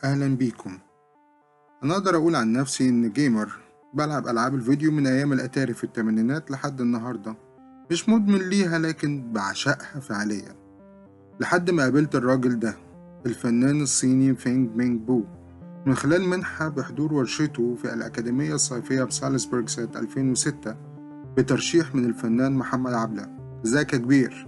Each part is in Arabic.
أهلا بيكم. أنا أقدر أقول عن نفسي إن جيمر، بلعب ألعاب الفيديو من أيام الأتاري في التمانينات لحد النهاردة. مش مدمن ليها لكن بعشقها فعليا، لحد ما قابلت الراجل ده، الفنان الصيني فينج مينج بو، من خلال منحة بحضور ورشته في الأكاديمية الصيفية بسالزبورغ سنة 2006 بترشيح من الفنان محمد عبلة. ازيك يا كبير؟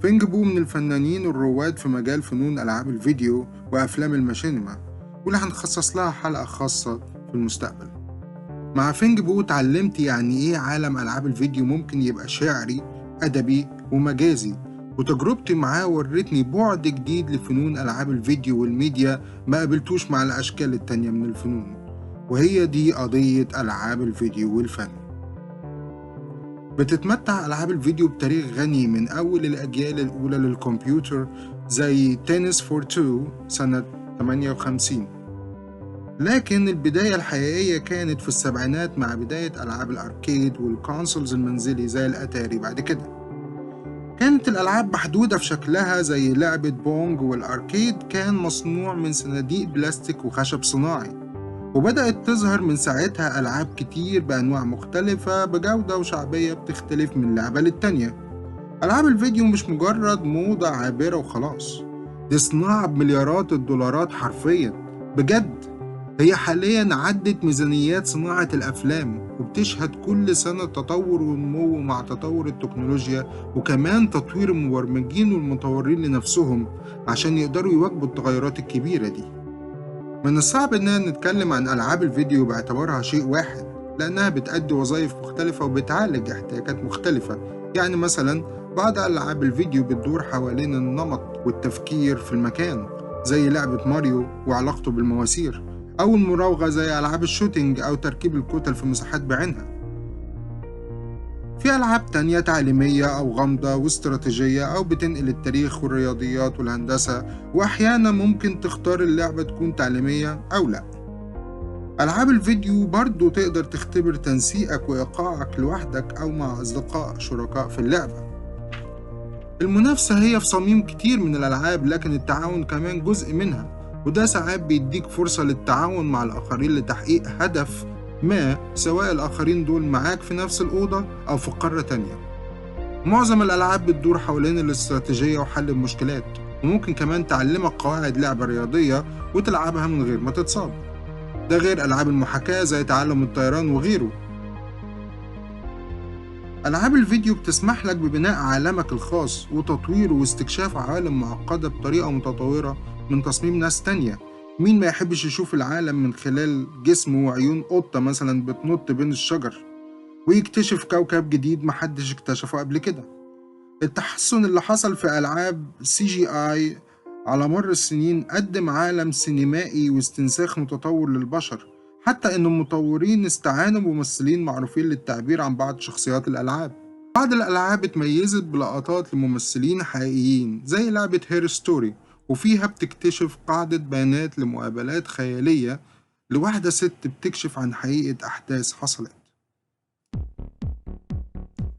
فينج بو من الفنانين الرواد في مجال فنون ألعاب الفيديو وأفلام الماشينما، واللي هنخصص لها حلقة خاصة في المستقبل. مع فينج بو اتعلمت يعني إيه عالم ألعاب الفيديو ممكن يبقى شعري، أدبي ومجازي، وتجربتي معاه ورتني بعد جديد لفنون ألعاب الفيديو والميديا ما قابلتوش مع الأشكال التانية من الفنون، وهي دي قضية ألعاب الفيديو والفن. بتتمتع ألعاب الفيديو بتاريخ غني من أول الأجيال الأولى للكمبيوتر زي تنس فور 2 سنة 58، لكن البداية الحقيقية كانت في السبعينات مع بداية ألعاب الأركيد والكونسولز المنزلي زي الأتاري. بعد كده كانت الألعاب محدودة في شكلها، زي لعبة بونج، والأركيد كان مصنوع من صناديق بلاستيك وخشب صناعي، وبدأت تظهر من ساعتها ألعاب كتير بأنواع مختلفة بجودة وشعبية بتختلف من لعبة للتانية. ألعاب الفيديو مش مجرد موضة عابرة وخلاص، دي صناعة بمليارات الدولارات حرفيا بجد. هي حاليا عدت ميزانيات صناعة الأفلام، وبتشهد كل سنة تطور ونمو مع تطور التكنولوجيا، وكمان تطوير المبرمجين والمطورين لنفسهم عشان يقدروا يواكبوا التغيرات الكبيرة دي. من الصعب إننا نتكلم عن ألعاب الفيديو باعتبارها شيء واحد، لأنها بتأدي وظائف مختلفة وبتعالج احتياجات مختلفة. يعني مثلا بعض ألعاب الفيديو بتدور حوالين النمط والتفكير في المكان، زي لعبة ماريو وعلاقته بالمواسير، أو المراوغة زي ألعاب الشوتينج أو تركيب الكتل في مساحات بعينها. في ألعاب تانية تعليمية أو غامضة واستراتيجية، أو بتنقل التاريخ والرياضيات والهندسة، وأحيانا ممكن تختار اللعبة تكون تعليمية أو لأ. ألعاب الفيديو برضو تقدر تختبر تنسيقك وإيقاعك لوحدك أو مع أصدقاء شركاء في اللعبة. المنافسة هي في صميم كتير من الألعاب، لكن التعاون كمان جزء منها، وده ساعات بيديك فرصة للتعاون مع الآخرين لتحقيق هدف ما، سواء الآخرين دول معاك في نفس الأوضة أو في قارة تانية. معظم الألعاب بتدور حوالين الاستراتيجية وحل المشكلات، وممكن كمان تعلمك قواعد لعبة رياضية وتلعبها من غير ما تتصاب، ده غير ألعاب المحاكاة زي تعلم الطيران وغيره. ألعاب الفيديو بتسمح لك ببناء عالمك الخاص وتطويره واستكشاف عوالم معقدة بطريقة متطورة من تصميم ناس تانية. مين ما يحبش يشوف العالم من خلال جسمه وعيون قطة مثلا بتنط بين الشجر، ويكتشف كوكب جديد محدش اكتشفه قبل كده. التحسن اللي حصل في ألعاب CGI على مر السنين قدم عالم سينمائي واستنساخ متطور للبشر، حتى إن المطورين استعانوا بممثلين معروفين للتعبير عن بعض شخصيات الألعاب. بعض الألعاب اتميزت بلقطات لممثلين حقيقيين زي لعبة هير ستوري، وفيها بتكتشف قاعدة بيانات لمقابلات خيالية لواحدة ست بتكشف عن حقيقة أحداث حصلت.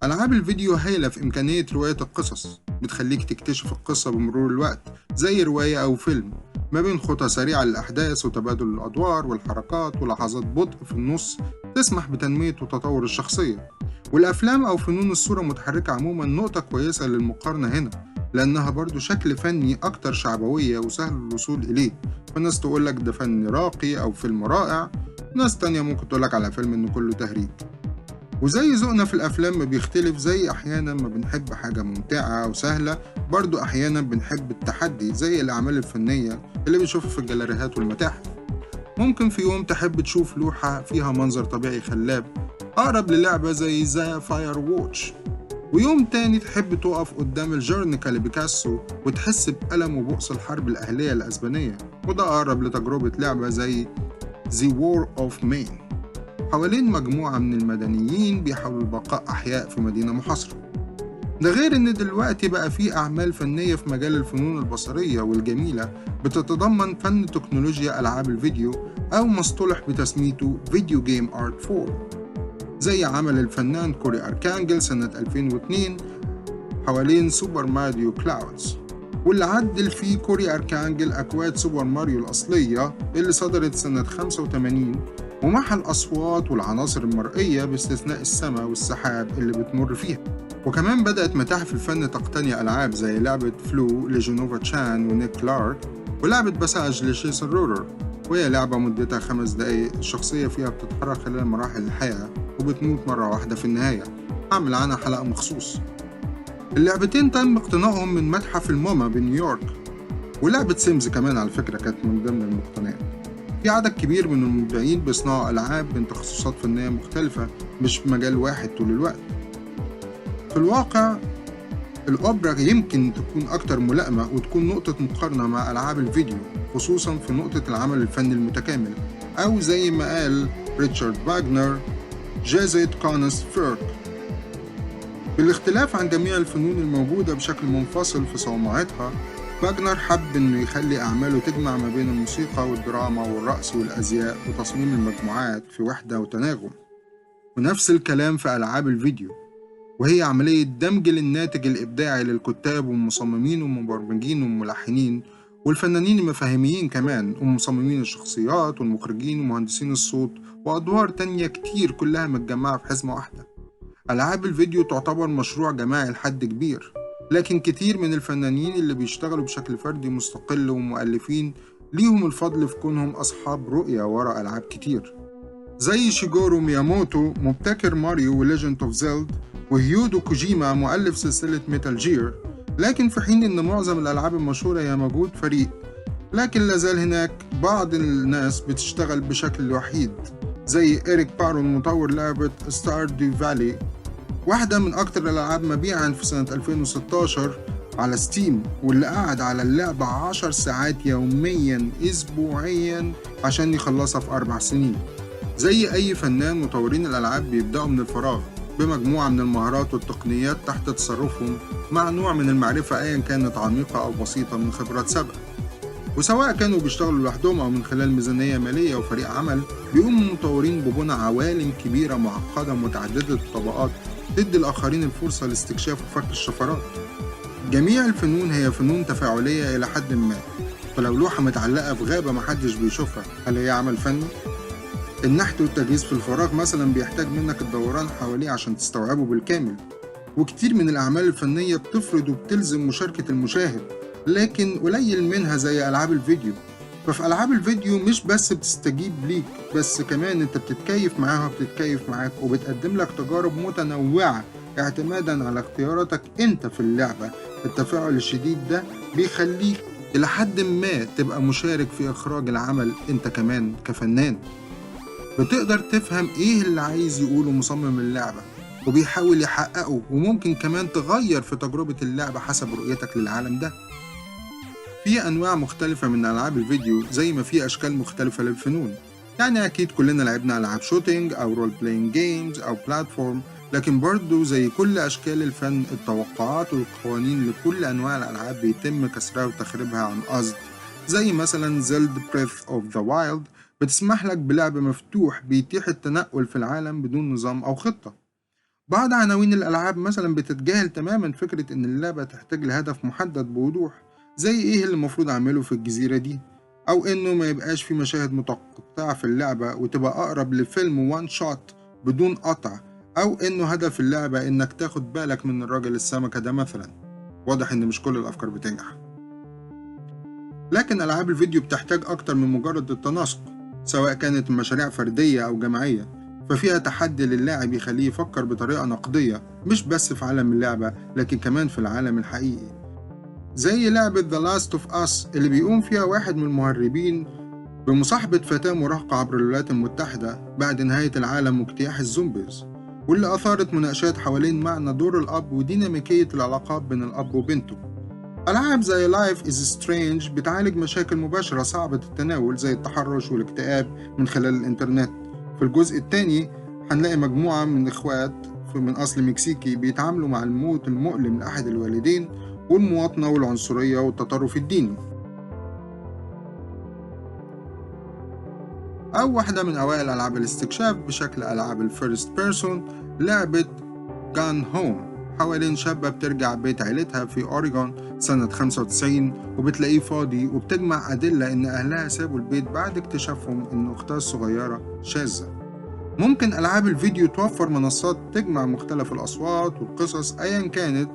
ألعاب الفيديو هايلة في إمكانية رواية القصص، بتخليك تكتشف القصة بمرور الوقت زي رواية أو فيلم، ما بين خطى سريعة للأحداث وتبادل الأدوار والحركات ولحظات بطء في النص تسمح بتنمية وتطور الشخصية. والأفلام أو فنون الصورة المتحركة عموما نقطة كويسة للمقارنة هنا، لأنها برضو شكل فني أكتر شعبوية وسهل الوصول إليه، فالناس تقولك ده فن راقي أو فيلم رائع، ناس تانية ممكن تقولك على فيلم إنه كله تهريج. وزي ذوقنا في الأفلام ما بيختلف، زي أحيانا ما بنحب حاجة ممتعة وسهلة، برضو أحيانا بنحب التحدي زي الأعمال الفنية اللي بنشوفها في الجاليريهات والمتاحف. ممكن في يوم تحب تشوف لوحة فيها منظر طبيعي خلاب أقرب للعبة زي ذا فاير ووتش، ويوم تاني تحب تقف قدام الجرنيكا لبيكاسو وتحس بألم وبؤس الحرب الأهلية الأسبانية، وده أقرب لتجربة لعبة زي The War of Maine حوالين مجموعة من المدنيين بيحاولوا البقاء أحياء في مدينة محاصرة. ده غير إن دلوقتي بقى في أعمال فنية في مجال الفنون البصرية والجميلة بتتضمن فن تكنولوجيا ألعاب الفيديو، أو ما اصطلح بتسميته فيديو جيم آرت فورم، زي عمل الفنان كوري أركانجل سنة 2002 حوالين سوبر ماريو كلاودز. واللي عدل فيه كوري أركانجل أكواد سوبر ماريو الأصلية اللي صدرت سنة 85، ومحى الأصوات والعناصر المرئية باستثناء السماء والسحاب اللي بتمر فيها. وكمان بدأت متاحف الفن تقتني ألعاب زي لعبة فلو لجينوفا تشان ونيك كلارك، ولعبة باساج لجيسون رولر، وهي لعبة مدتها 5 دقايق الشخصية فيها بتتحرك خلال مراحل الحياة وبتموت مرة واحدة في النهاية. هعمل عنها حلقة مخصوص. اللعبتين تم اقتنائهم من متحف الماما بنيويورك، ولعبة سيمز كمان على فكرة كانت من ضمن المقتنيات. في عدد كبير من المبدعين بيصنعوا ألعاب من تخصصات فنية مختلفة، مش في مجال واحد طول الوقت. في الواقع الأوبرا يمكن تكون أكتر ملائمة وتكون نقطة مقارنة مع ألعاب الفيديو، خصوصا في نقطة العمل الفني المتكامل، أو زي ما قال ريتشارد واغنر جازت كونس فيرك. بالاختلاف عن جميع الفنون الموجودة بشكل منفصل في صومعتها، واغنر حب إنه يخلي أعماله تجمع ما بين الموسيقى والدراما والرقص والأزياء وتصميم المجموعات في وحدة وتناغم. ونفس الكلام في ألعاب الفيديو، وهي عملية دمج للناتج الإبداعي للكتاب والمصممين والمبرمجين والملحنين والفنانين المفاهيميين كمان، ومصممين الشخصيات والمخرجين ومهندسين الصوت وأدوار تانية كتير كلها متجمعة في حزمة واحدة. ألعاب الفيديو تعتبر مشروع جماعي لحد كبير، لكن كتير من الفنانين اللي بيشتغلوا بشكل فردي مستقل ومؤلفين ليهم الفضل في كونهم أصحاب رؤية وراء ألعاب كتير، زي شيجورو مياموتو مبتكر ماريو وليجند اوف زيلد، وهيودو كوجيما مؤلف سلسلة ميتال جير. لكن في حين إن معظم الألعاب المشهورة هي موجود فريق، لكن لازال هناك بعض الناس بتشتغل بشكل وحيد، زي إريك بارون مطور لعبة ستارديو فالي، واحدة من أكتر الألعاب مبيعاً في سنة 2016 على ستيم، واللي قعد على اللعبة 10 ساعات يومياً أسبوعياً عشان يخلصها في 4 سنين. زي أي فنان، مطورين الألعاب بيبدأوا من الفراغ بمجموعة من المهارات والتقنيات تحت تصرفهم، مع نوع من المعرفة أيا كانت عميقة أو بسيطة من خبرات سابقة. وسواء كانوا بيشتغلوا لوحدهم أو من خلال ميزانية مالية وفريق عمل، بيقوموا المطورين ببنى عوالم كبيرة معقدة متعددة الطبقات تدي الآخرين الفرصة لاستكشاف وفك الشفرات. جميع الفنون هي فنون تفاعلية إلى حد ما، فلو لوحة متعلقة في غابة محدش بيشوفها، هل هي عمل فني؟ النحت والتجهيز في الفراغ مثلا بيحتاج منك الدوران حواليه عشان تستوعبه بالكامل. وكتير من الأعمال الفنية بتفرض وبتلزم مشاركة المشاهد، لكن قليل منها زي ألعاب الفيديو. ففي ألعاب الفيديو مش بس بتستجيب ليك، بس كمان انت بتتكيف معاها وبتتكيف معاك، وبتقدم لك تجارب متنوعة اعتمادا على اختياراتك انت في اللعبة. التفاعل الشديد ده بيخليك إلى حد ما تبقى مشارك في إخراج العمل انت كمان كفنان. بتقدر تفهم ايه اللي عايز يقوله مصمم اللعبة وبيحاول يحققه، وممكن كمان تغير في تجربة اللعبة حسب رؤيتك للعالم ده. في أنواع مختلفة من ألعاب الفيديو زي ما في أشكال مختلفة للفنون. يعني أكيد كلنا لعبنا ألعاب شوتينج أو رول بلاينج جيمز أو بلاتفورم، لكن برضو زي كل أشكال الفن التوقعات والقوانين لكل أنواع الألعاب بيتم كسرها وتخريبها عن قصد. زي مثلا زيلد بريث أوف ذا وايلد بتسمح لك بلعب مفتوح بيتيح التنقل في العالم بدون نظام أو خطة. بعض عناوين الألعاب مثلا بتتجاهل تماما فكرة إن اللعبة تحتاج لهدف محدد بوضوح، زي إيه اللي المفروض أعمله في الجزيرة دي، أو إنه ما يبقاش في مشاهد متقطعة في اللعبة وتبقى أقرب لفيلم وان شوت بدون قطع، أو إنه هدف اللعبة إنك تاخد بالك من الراجل السمكة ده مثلا. واضح إن مش كل الأفكار بتنجح. لكن ألعاب الفيديو بتحتاج أكتر من مجرد التناسق، سواء كانت مشاريع فردية أو جماعية، ففيها تحدي للاعب يخليه يفكر بطريقة نقدية، مش بس في عالم اللعبة لكن كمان في العالم الحقيقي. زي لعبة The Last of Us اللي بيقوم فيها واحد من المهربين بمصاحبة فتاة مراهقة عبر الولايات المتحدة بعد نهاية العالم واجتياح الزومبيز، واللي أثارت مناقشات حوالين معنى دور الأب وديناميكية العلاقات بين الأب وبنته. ألعاب زي Life is Strange بتعالج مشاكل مباشرة صعبة التناول زي التحرش والاكتئاب من خلال الإنترنت. في الجزء الثاني هنلاقي مجموعة من إخوات من أصل مكسيكي بيتعاملوا مع الموت المؤلم لأحد الوالدين والمواطنة والعنصرية والتطرف الديني. أو واحدة من أوائل ألعاب الاستكشاف بشكل ألعاب الفيرست بيرسون، لعبة Gone Home، حوالين شابة بترجع بيت عيلتها في أوريغون سنة 95 وبتلاقيه فاضي، وبتجمع أدلة إن أهلها سابوا البيت بعد اكتشافهم إن أختها الصغيرة شاذة. ممكن ألعاب الفيديو توفر منصات تجمع مختلف الأصوات والقصص أيا كانت،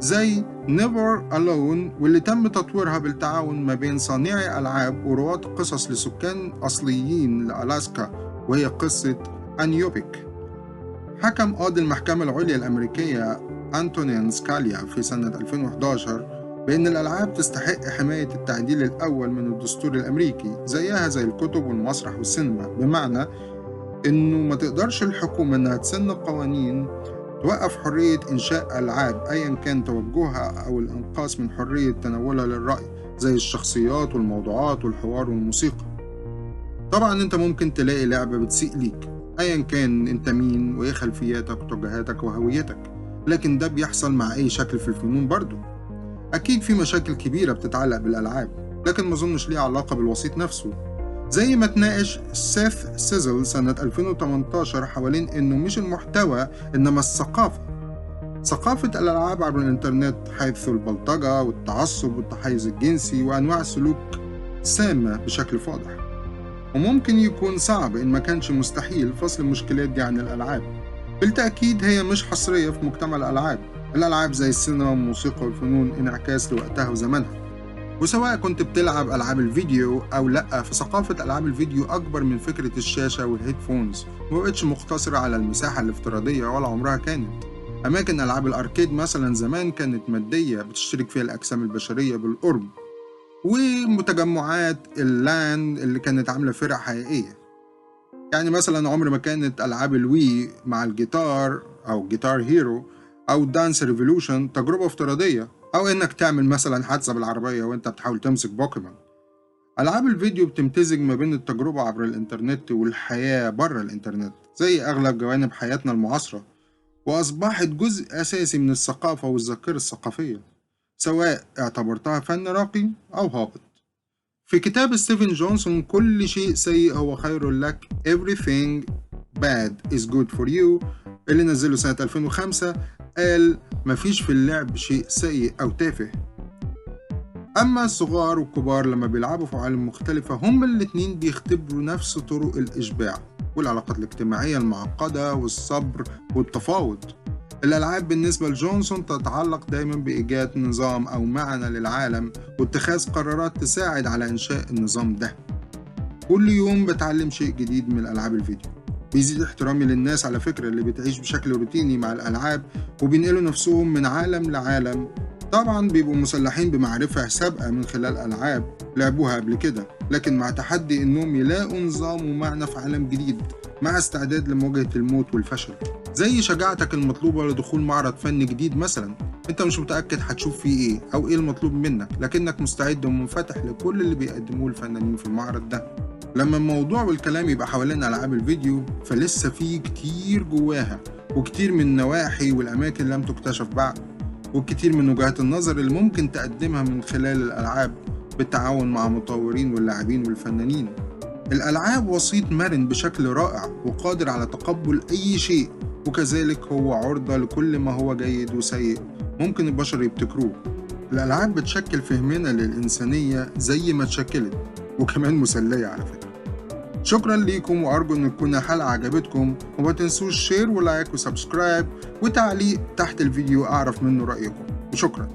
زي Never Alone، واللي تم تطويرها بالتعاون ما بين صانعي ألعاب ورواة قصص لسكان أصليين لألاسكا، وهي قصة أنيوبيك. حكم قاضي المحكمة العليا الأمريكية أنتونين سكاليا في سنة 2011 بأن الألعاب تستحق حماية التعديل الأول من الدستور الأمريكي زيها زي الكتب والمسرح والسينما، بمعنى إنه ما تقدرش الحكومة إنها تسن قوانين توقف حرية إنشاء ألعاب أيا كان توجهها أو الإنقاص من حرية تناولها للرأي زي الشخصيات والموضوعات والحوار والموسيقى. طبعا أنت ممكن تلاقي لعبة بتسيء ليك أيا كان أنت مين وإيه خلفياتك وتوجهاتك وهويتك، لكن ده بيحصل مع أي شكل في الفنون برضو. أكيد في مشاكل كبيرة بتتعلق بالألعاب، لكن مظنش ليها علاقة بالوسيط نفسه، زي ما تناقش سيث سيزل سنة 2018 حوالين إنه مش المحتوى إنما الثقافة. ثقافة الألعاب عبر الإنترنت حيث البلطجة والتعصب والتحيز الجنسي وأنواع السلوك سامة بشكل واضح، وممكن يكون صعب إن ما كانش مستحيل فصل المشكلات دي عن الألعاب. بالتأكيد هي مش حصرية في مجتمع الألعاب. الألعاب زي السينما والموسيقى والفنون انعكاس لوقتها وزمانها، وسواء كنت بتلعب ألعاب الفيديو أو لأ، فثقافة ألعاب الفيديو أكبر من فكرة الشاشة والهيدفونز، ومبقتش مقتصرة على المساحة الافتراضية ولا عمرها كانت. أماكن ألعاب الأركيد مثلا زمان كانت مادية بتشترك فيها الأجسام البشرية بالقرب، ومتجمعات اللان اللي كانت عاملة فرق حقيقية. يعني مثلا عمر ما كانت ألعاب الوي مع الجيتار أو جيتار هيرو أو دانس ريفولوشن تجربة افتراضية، أو إنك تعمل مثلا حادثة بالعربية وإنت بتحاول تمسك بوكيمون. ألعاب الفيديو بتمتزج ما بين التجربة عبر الإنترنت والحياة بره الإنترنت زي أغلب جوانب حياتنا المعاصرة، وأصبحت جزء أساسي من الثقافة والذاكرة الثقافية، سواء اعتبرتها فن راقي أو هابط. في كتاب ستيفن جونسون كل شيء سيء هو خير لك Everything Bad is Good for You اللي نزله سنة 2005، قال مفيش في اللعب شيء سيء أو تافه. أما الصغار والكبار لما بيلعبوا في عوالم مختلفة هما الاتنين بيختبروا نفس طرق الإشباع والعلاقات الاجتماعية المعقدة والصبر والتفاوض. الألعاب بالنسبة لجونسون تتعلق دايما بإيجاد نظام أو معنى للعالم واتخاذ قرارات تساعد على إنشاء النظام ده. كل يوم بتعلم شيء جديد من ألعاب الفيديو. بيزيد احترامي للناس على فكرة اللي بتعيش بشكل روتيني مع الألعاب وبينقلوا نفسهم من عالم لعالم. طبعا بيبقوا مسلحين بمعرفة سابقة من خلال ألعاب لعبوها قبل كده، لكن مع تحدي إنهم يلاقوا نظام ومعنى في عالم جديد مع استعداد لمواجهة الموت والفشل. زي شجاعتك المطلوبة لدخول معرض فن جديد مثلا، انت مش متأكد هتشوف فيه ايه او ايه المطلوب منك، لكنك مستعد ومنفتح لكل اللي بيقدموه الفنانين في المعرض ده. لما الموضوع والكلام يبقى حوالين ألعاب الفيديو فلسه فيه كتير جواها، وكتير من النواحي والأماكن لم تكتشف بعد، وكتير من وجهات النظر اللي ممكن تقدمها من خلال الألعاب بالتعاون مع مطورين واللاعبين والفنانين. الألعاب وسيط مرن بشكل رائع وقادر على تقبل أي شيء، وكذلك هو عرضة لكل ما هو جيد وسيء ممكن البشر يبتكروه. الألعاب بتشكل فهمنا للإنسانية زي ما اتشكلت، وكمان مسلية على فكرة. شكرا ليكم وأرجو أن تكون الحلقة عجبتكم، وما تنسوش شير ولايك وسبسكرايب وتعليق تحت الفيديو أعرف منه رأيكم. وشكرا.